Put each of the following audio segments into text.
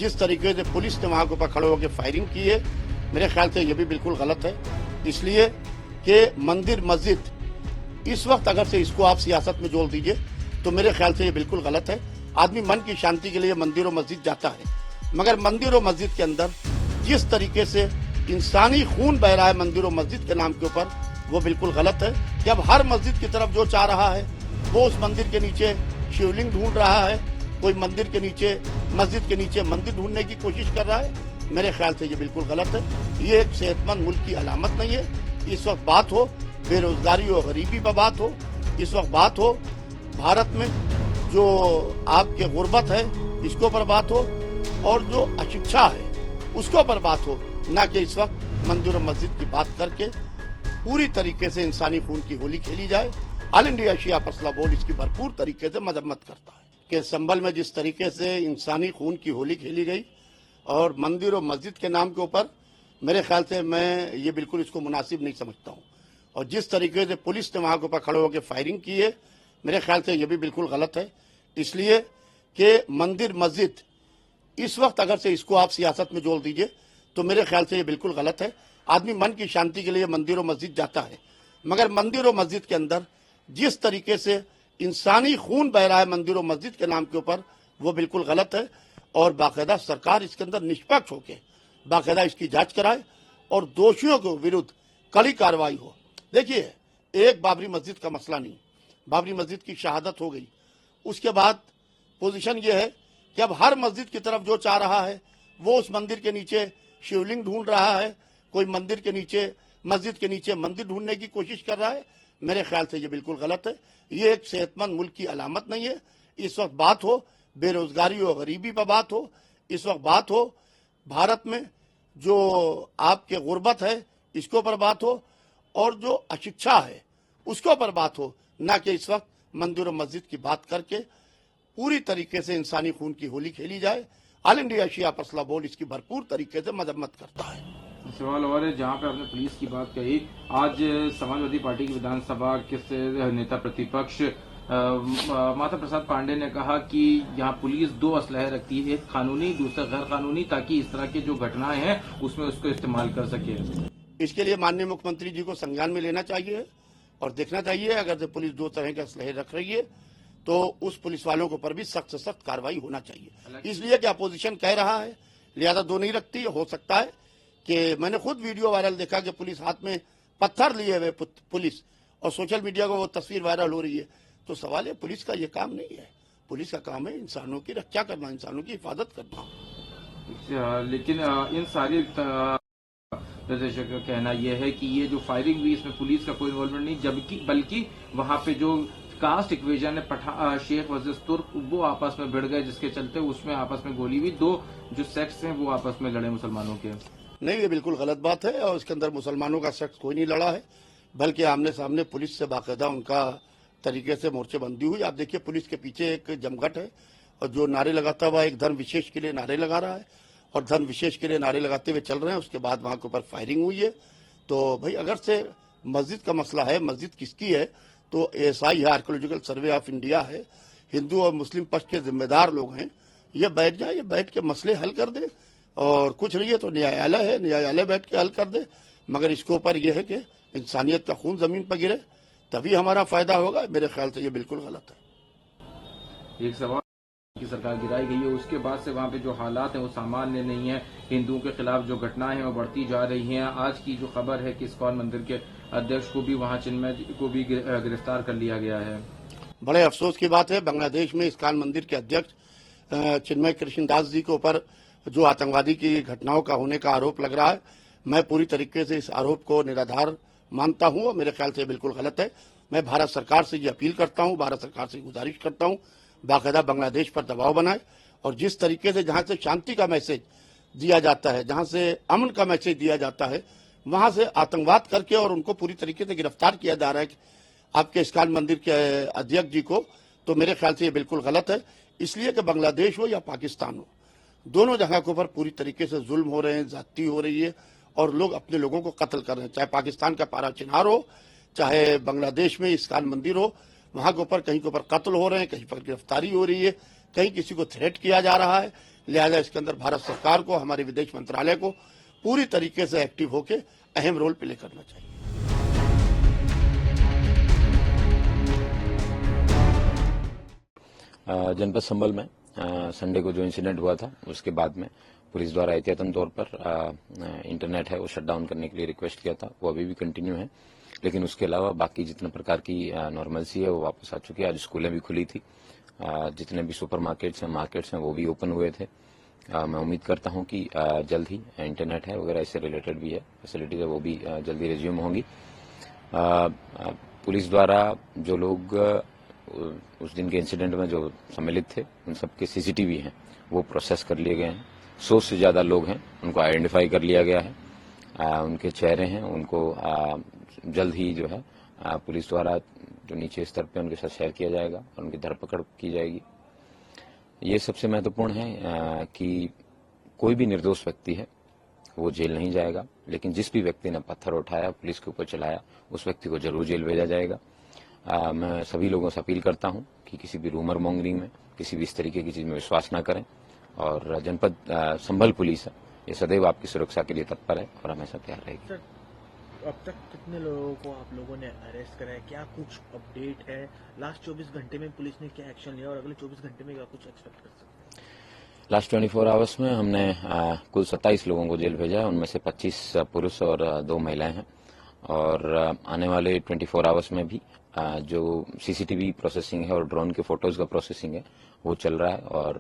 जिस तरीके से पुलिस ने वहां के ऊपर खड़े होकर फायरिंग की है, मेरे ख्याल से ये भी बिल्कुल गलत है। इसलिए कि मंदिर मस्जिद इस वक्त अगर से इसको आप सियासत में जोड़ दीजिए तो मेरे ख्याल से ये बिल्कुल गलत है। आदमी मन की शांति के लिए मंदिर और मस्जिद जाता है, मगर मंदिर और मस्जिद के अंदर जिस तरीके से इंसानी खून बह रहा है मंदिर और मस्जिद के नाम के ऊपर, वो बिल्कुल गलत है। कि अब हर मस्जिद की तरफ जो चाह रहा है वो उस मंदिर के नीचे शिवलिंग ढूंढ रहा है, कोई मंदिर के नीचे मस्जिद के नीचे मंदिर ढूंढने की कोशिश कर रहा है, मेरे ख्याल से ये बिल्कुल गलत है। ये एक सेहतमंद मुल्क की अलामत नहीं है। इस वक्त बात हो बेरोजगारी और गरीबी पर बात हो, इस वक्त बात हो भारत में जो आपके गुर्बत है इसके ऊपर बात हो, और जो अशिक्षा है उसके ऊपर बात हो, ना कि इस वक्त मंदिर और मस्जिद की बात करके पूरी तरीके से इंसानी खून की होली खेली जाए। ऑल इंडिया शिया फैसला बोर्ड इसकी भरपूर तरीके से मजम्मत करता है कि संभल में जिस तरीके से इंसानी खून की होली खेली गई और मंदिर और मस्जिद के नाम के ऊपर, मेरे ख्याल से मैं ये बिल्कुल इसको मुनासिब नहीं समझता हूँ। और जिस तरीके से पुलिस ने वहां के ऊपर खड़े होकर फायरिंग की है, मेरे ख्याल से ये भी बिल्कुल गलत है। इसलिए कि मंदिर मस्जिद इस वक्त अगर से इसको आप सियासत में जोड़ दीजिए तो मेरे ख्याल से ये बिल्कुल गलत है। आदमी मन की शांति के लिए मंदिर और मस्जिद जाता है, मगर मंदिर और मस्जिद के अंदर जिस तरीके से इंसानी खून बह रहा है मंदिर और मस्जिद के नाम के ऊपर, वो बिल्कुल गलत है। और बाकायदा सरकार इसके अंदर निष्पक्ष होकर बाकायदा इसकी जांच कराए और दोषियों के विरुद्ध कड़ी कार्रवाई हो। देखिए, एक बाबरी मस्जिद का मसला नहीं, बाबरी मस्जिद की शहादत हो गई, उसके बाद पोजीशन ये है कि अब हर मस्जिद की तरफ जो चाह रहा है वो उस मंदिर के नीचे शिवलिंग ढूंढ रहा है, कोई मंदिर के नीचे मस्जिद के नीचे मंदिर ढूंढने की कोशिश कर रहा है, मेरे ख्याल से ये बिल्कुल गलत है। ये एक सेहतमंद मुल्क की अलामत नहीं है। इस वक्त बात हो बेरोजगारी और गरीबी पर बात हो, इस वक्त बात हो भारत में जो आपके गुर्बत है इसके ऊपर बात हो, और जो अशिक्षा है उसके ऊपर बात हो, ना कि इस वक्त मंदिर और मस्जिद की बात करके पूरी तरीके से इंसानी खून की होली खेली जाए। ऑल इंडिया शिया फैसला बोर्ड इसकी भरपूर तरीके से मजम्मत करता है। सवाल और है, जहाँ पे आपने पुलिस की बात कही, आज समाजवादी पार्टी की विधानसभा के नेता प्रतिपक्ष माता प्रसाद पांडे ने कहा कि यहाँ पुलिस दो असलहे रखती है, एक कानूनी दूसरा गैर कानूनी, ताकि इस तरह की जो घटनाएं हैं उसमें उसको इस्तेमाल कर सके। इसके लिए माननीय मुख्यमंत्री जी को संज्ञान में लेना चाहिए और देखना चाहिए अगर से पुलिस दो तरह के असलहे रख रही है तो उस पुलिस वालों के ऊपर भी सख्त से सख्त कार्रवाई होना चाहिए। इसलिए कि अपोजिशन कह रहा है लिहाजा दो नहीं रखती। हो सकता है कि मैंने खुद वीडियो वायरल देखा कि पुलिस हाथ में पत्थर लिए हुए पुलिस, और सोशल मीडिया को वो तस्वीर वायरल हो रही है। तो सवाल है, पुलिस का ये काम नहीं है। पुलिस का काम है इंसानों की रक्षा करना, इंसानों की हिफाजत करना। लेकिन इन सारी निर्देशक का कहना यह है कि ये जो फायरिंग हुई इसमें पुलिस का कोई इन्वॉल्वमेंट नहीं, जबकि बल्कि वहां पे जो कास्ट इक्वेजन है शेख वर्सेस तुर्क, वो आपस में भिड़ गए, जिसके चलते उसमें आपस में गोली हुई। दो जो सेक्ट्स हैं वो आपस में लड़े मुसलमानों के। नहीं, ये बिल्कुल गलत बात है और इसके अंदर मुसलमानों का सेक्ट कोई नहीं लड़ा है, बल्कि आमने सामने पुलिस से बाकायदा उनका तरीके से मोर्चेबंदी हुई। आप देखिए पुलिस के पीछे एक जमघट है और जो नारे लगाता हुआ एक धर्म विशेष के लिए नारे लगा रहा है और धर्म विशेष के लिए नारे लगाते हुए चल रहे हैं। उसके बाद वहां के ऊपर फायरिंग हुई है। तो भाई अगर से मस्जिद का मसला है, मस्जिद किसकी है, तो ASI है, आर्कियोलॉजिकल सर्वे ऑफ इंडिया है, हिंदू और मुस्लिम पक्ष के जिम्मेदार लोग हैं, ये बैठ जाए, ये बैठ के मसले हल कर दे। और कुछ नहीं है तो न्यायालय है, न्यायालय बैठ के हल कर दे। मगर इसके ऊपर यह है कि इंसानियत का खून जमीन पर गिरे तभी हमारा फायदा होगा। मेरे ख्याल से ये बिल्कुल गलत है। एक सवाल की सरकार गिराई गई है, उसके बाद से वहाँ पे जो हालात हैं वो सामान्य नहीं है। हिंदुओं के खिलाफ जो घटनाएं हैं वो बढ़ती जा रही हैं। आज की जो खबर है कि इस्कॉन मंदिर के अध्यक्ष को भी वहाँ चिन्मय को भी गिरफ्तार कर लिया गया है। बड़े अफसोस की बात है, बांग्लादेश में इस्कॉन मंदिर के अध्यक्ष चिन्मय कृष्णदास जी के ऊपर जो आतंकवादी की घटनाओं का होने का आरोप लग रहा है, मैं पूरी तरीके से इस आरोप को निराधार मानता हूं और मेरे ख्याल से बिल्कुल गलत है। मैं भारत सरकार से ये अपील करता हूं, भारत सरकार से गुजारिश करता हूं, बाकायदा बांग्लादेश पर दबाव बनाए और जिस तरीके से जहां से शांति का मैसेज दिया जाता है, जहां से अमन का मैसेज दिया जाता है, वहां से आतंकवाद करके और उनको पूरी तरीके से गिरफ्तार किया जा रहा है आपके इस्कॉन मंदिर के अध्यक्ष जी को, तो मेरे ख्याल से ये बिल्कुल गलत है। इसलिए कि बांग्लादेश हो या पाकिस्तान हो, दोनों जगह के ऊपर पूरी तरीके से जुल्म हो रहे हैं, ज्यादती हो रही है और लोग अपने लोगों को कत्ल कर रहे हैं। चाहे पाकिस्तान का पारा चिनार हो, चाहे बांग्लादेश में इस्कॉन मंदिर हो, वहां के ऊपर कहीं के ऊपर कत्ल हो रहे हैं, कहीं पर गिरफ्तारी हो रही है, कहीं किसी को थ्रेट किया जा रहा है, लिहाजा इसके अंदर भारत सरकार को, हमारे विदेश मंत्रालय को पूरी तरीके से एक्टिव होकर अहम रोल प्ले करना चाहिए। जनपद संभल में संडे को जो इंसिडेंट हुआ था उसके बाद में पुलिस द्वारा एहतियातन तौर पर इंटरनेट है वो शट डाउन करने के लिए रिक्वेस्ट किया था। वो अभी भी कंटिन्यू है, लेकिन उसके अलावा बाकी जितने प्रकार की नॉर्मलसी है वो वापस आ चुकी है। आज स्कूलें भी खुली थी, जितने भी सुपर मार्केट्स हैं वो भी ओपन हुए थे। मैं उम्मीद करता हूं कि जल्द ही इंटरनेट है वगैरह इससे रिलेटेड भी है फैसिलिटीज है वो भी जल्दी रिज्यूम होंगी। पुलिस द्वारा जो लोग उस दिन के इंसिडेंट में जो सम्मिलित थे उन सबके सीसीटीवी हैं वो प्रोसेस कर लिए गए हैं। 100 से ज्यादा लोग हैं, उनको आइडेंटिफाई कर लिया गया है। उनके चेहरे हैं, उनको जल्द ही जो है पुलिस द्वारा जो नीचे स्तर पे उनके साथ शेयर किया जाएगा और उनकी धरपकड़ की जाएगी। ये सबसे महत्वपूर्ण है कि कोई भी निर्दोष व्यक्ति है वो जेल नहीं जाएगा, लेकिन जिस भी व्यक्ति ने पत्थर उठाया, पुलिस के ऊपर चलाया, उस व्यक्ति को जरूर जेल भेजा जाएगा। मैं सभी लोगों से अपील करता हूं कि किसी भी रूमर मॉन्गरिंग में, किसी भी इस तरीके की चीज में विश्वास न करें। और जनपद संभल पुलिस है ये सदैव आपकी सुरक्षा के लिए तत्पर है और हमेशा तैयार रहेगी। सर, अब तक कितने लोगों को आप लोगों ने अरेस्ट करा है? क्या कुछ अपडेट है? लास्ट 24 घंटे में पुलिस ने क्या एक्शन लिया और अगले 24 घंटे में क्या कुछ एक्सपेक्ट कर सकते हैं? लास्ट 24 आवर्स में हमने कुल 27 लोगों को जेल भेजा है, उनमें से 25 पुरुष और 2 महिलाएं हैं। और आने वाले 24 आवर्स में भी जो सीसीटीवी प्रोसेसिंग है और ड्रोन के फोटोज का प्रोसेसिंग है वो चल रहा है। और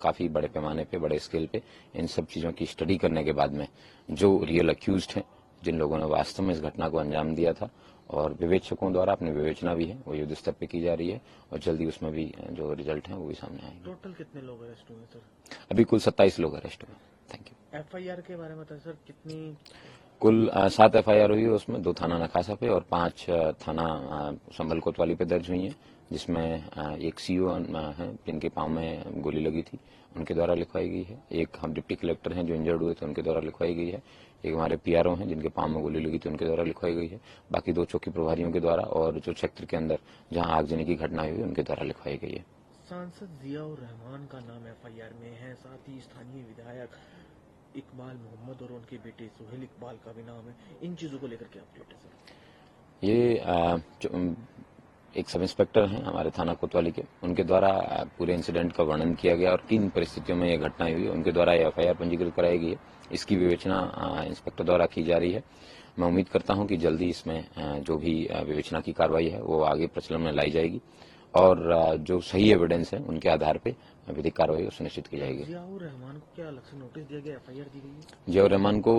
काफी बड़े पैमाने पे, बड़े स्केल पे इन सब चीजों की स्टडी करने के बाद में जो रियल अक्यूज्ड हैं, जिन लोगों ने वास्तव में इस घटना को अंजाम दिया था, और विवेचकों द्वारा अपनी विवेचना भी है वो युद्ध स्तर पे की जा रही है और जल्दी उसमें भी जो रिजल्ट है वो भी सामने आएंगे। टोटल कितने लोग अरेस्ट हुए सर? अभी कुल 27 लोग अरेस्ट हुए। Thank you. एफआईआर के बारे में बताएं सर, कितनी? कुल 7 एफआईआर हुई है, उसमें 2 थाना नखासा पे और 5 थाना संभल कोतवाली पे दर्ज हुई है, जिसमें एक सीओ है जिनके पांव में गोली लगी थी, उनके द्वारा लिखवाई गई है। एक हम डिप्टी कलेक्टर हैं जो इंजर्ड हुए थे, उनके द्वारा लिखवाई गई है। एक हमारे पीआरओ हैं जिनके पांव में गोली लगी थी, उनके द्वारा लिखवाई गई है। बाकी 2 चौकी प्रभारियों के द्वारा और जो क्षेत्र के अंदर जहां आगजनी की घटना हुई उनके द्वारा लिखवाई गई है। सांसद जियाउर रहमान का नाम एफआईआर में है, साथ ही स्थानीय विधायक इकबाल मोहम्मद और उनके बेटे सुहेल इकबाल का भी नाम है। इन चीजों को लेकर क्या अपडेट है सर? ये एक सब इंस्पेक्टर हैं हमारे थाना कोतवाली के, उनके द्वारा पूरे इंसिडेंट का वर्णन किया गया और किन परिस्थितियों में यह घटना हुई, उनके द्वारा एफआईआर पंजीकृत कराई गई है। इसकी विवेचना इंस्पेक्टर द्वारा की जा रही है। मैं उम्मीद करता हूं कि जल्दी इसमें जो भी विवेचना की कार्रवाई है वो आगे प्रचलन में लाई जाएगी और जो सही एविडेंस है उनके आधार पर विधिक कार्रवाई सुनिश्चित की जाएगी। जियाउर रहमान को क्या अलग से नोटिस दिया गया, एफआईआर दी गई है? जियाउर रहमान को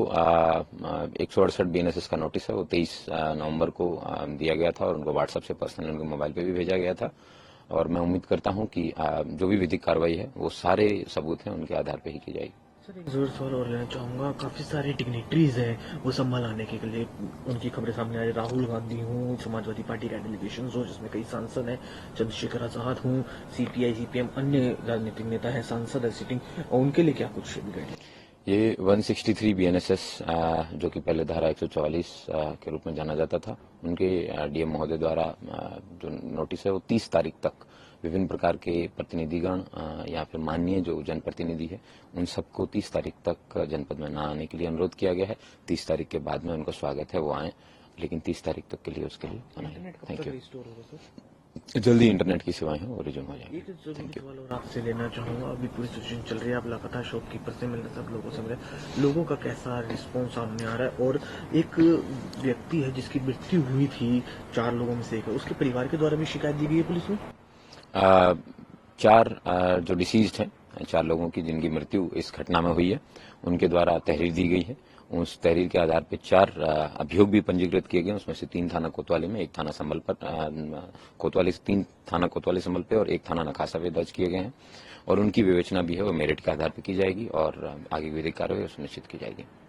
168 बीएनएसएस का नोटिस है वो 23 नवंबर को दिया गया था और उनको व्हाट्सएप से पर्सनल उनके मोबाइल पे भी भेजा गया था। और मैं उम्मीद करता हूं कि जो भी विधिक कार्रवाई है वो सारे सबूत हैं उनके आधार पर ही की जाएगी। सर, एक जोर सवाल और लेना चाहूंगा। काफी सारे डिग्नेटरीज हैं वो संभाल आने के लिए, उनकी खबरें सामने आ रही। राहुल गांधी हूँ, समाजवादी पार्टी का डेलीगेशन हो जिसमें कई सांसद हैं, चंद्रशेखर आजाद हूँ, सीपीआई सीपीएम अन्य राजनीतिक नेता है, सांसद है सिटिंग, और उनके लिए क्या कुछ बिगड़े? ये 163 बीएनएसएस जो कि पहले धारा 144 के रूप में जाना जाता था, उनके डीएम महोदय द्वारा जो नोटिस है वो 30 तारीख तक विभिन्न प्रकार के प्रतिनिधिगण या फिर माननीय जो जनप्रतिनिधि है उन सबको 30 तारीख तक जनपद में न आने के लिए अनुरोध किया गया है। 30 तारीख के बाद में उनको स्वागत है वो आए, लेकिन 30 तारीख तक के लिए उसके लिए मना है। Thank you. जल्दी इंटरनेट की सेवाएं हैं वो रिज्यूम हो जाएंगी। एक जरूरी सवाल और आपसे लेना चाहूंगा। अभी पूरी सिचुएशन चल रही है, आप लगातार शॉपकीपर से मिल रहे, सब लोगों से मिल रहे, लोगों का कैसा रिस्पॉन्स सामने आ रहा है? और एक व्यक्ति है जिसकी मृत्यु हुई थी, 4 लोगों में से एक है, उसके परिवार के द्वारा भी शिकायत दी गई है पुलिस में? 4 जो डिसीज्ड हैं, 4 लोगों की जिनकी मृत्यु इस घटना में हुई है, उनके द्वारा तहरीर दी गई है। उस तहरीर के आधार पर 4 अभियोग भी पंजीकृत किए गए, उसमें से 3 थाना कोतवाली में, 1 थाना संभल पर, कोतवाली 3 थाना कोतवाली संभल पे और 1 थाना नखासा पे दर्ज किए गए हैं। और उनकी विवेचना भी है वो मेरिट के आधार पर की जाएगी और आगे विधिक कार्रवाई सुनिश्चित की जाएगी।